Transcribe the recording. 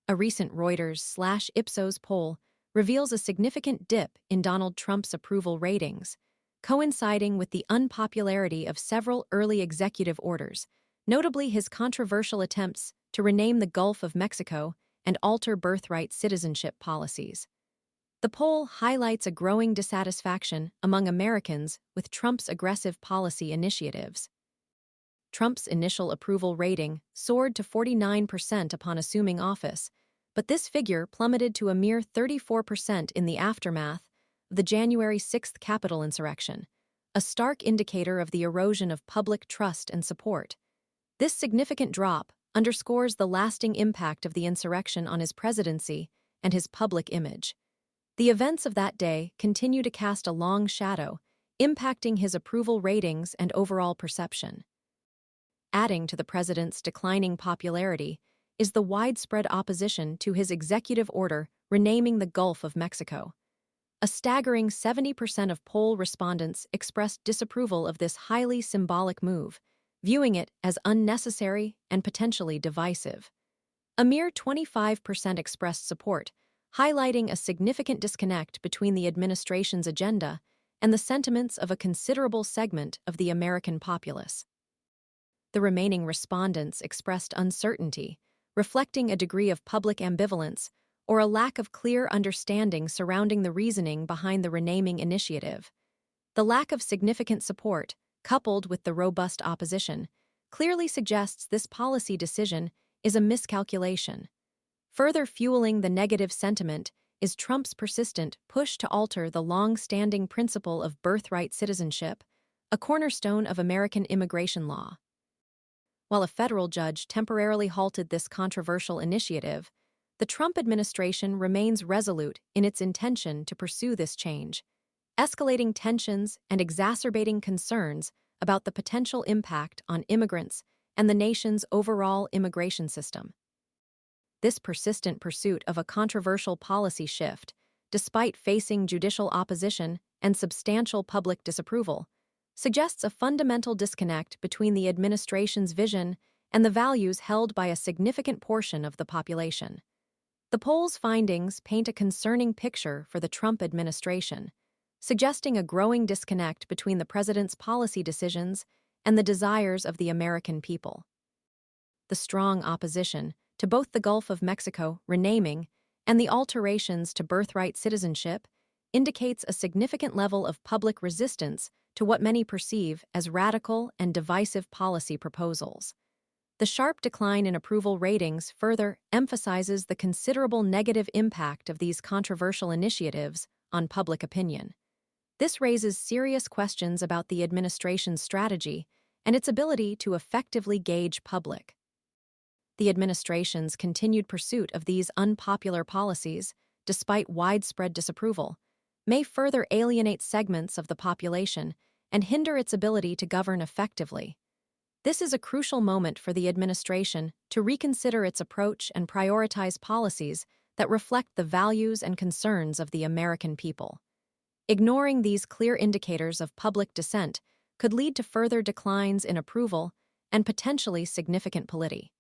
A recent Reuters/Ipsos poll reveals a significant dip in Donald Trump's approval ratings, coinciding with the unpopularity of several early executive orders, notably his controversial attempts to rename the Gulf of Mexico and alter birthright citizenship policies. The poll highlights a growing dissatisfaction among Americans with Trump's aggressive policy initiatives. Trump's initial approval rating soared to 49% upon assuming office, but this figure plummeted to a mere 34% in the aftermath of the January 6th Capitol insurrection, a stark indicator of the erosion of public trust and support. This significant drop underscores the lasting impact of the insurrection on his presidency and his public image. The events of that day continue to cast a long shadow, impacting his approval ratings and overall perception. Adding to the president's declining popularity is the widespread opposition to his executive order renaming the Gulf of Mexico. A staggering 70% of poll respondents expressed disapproval of this highly symbolic move, viewing it as unnecessary and potentially divisive. A mere 25% expressed support, highlighting a significant disconnect between the administration's agenda and the sentiments of a considerable segment of the American populace. The remaining respondents expressed uncertainty, reflecting a degree of public ambivalence or a lack of clear understanding surrounding the reasoning behind the renaming initiative. The lack of significant support, coupled with the robust opposition, clearly suggests this policy decision is a miscalculation. Further fueling the negative sentiment is Trump's persistent push to alter the long-standing principle of birthright citizenship, a cornerstone of American immigration law. While a federal judge temporarily halted this controversial initiative, the Trump administration remains resolute in its intention to pursue this change, escalating tensions and exacerbating concerns about the potential impact on immigrants and the nation's overall immigration system. This persistent pursuit of a controversial policy shift, despite facing judicial opposition and substantial public disapproval, suggests a fundamental disconnect between the administration's vision and the values held by a significant portion of the population. The poll's findings paint a concerning picture for the Trump administration, suggesting a growing disconnect between the president's policy decisions and the desires of the American people. The strong opposition to both the Gulf of Mexico renaming and the alterations to birthright citizenship indicates a significant level of public resistance to what many perceive as radical and divisive policy proposals. The sharp decline in approval ratings further emphasizes the considerable negative impact of these controversial initiatives on public opinion. This raises serious questions about the administration's strategy and its ability to effectively gauge public. The administration's continued pursuit of these unpopular policies, despite widespread disapproval, may further alienate segments of the population and hinder its ability to govern effectively. This is a crucial moment for the administration to reconsider its approach and prioritize policies that reflect the values and concerns of the American people. Ignoring these clear indicators of public dissent could lead to further declines in approval and potentially significant polity.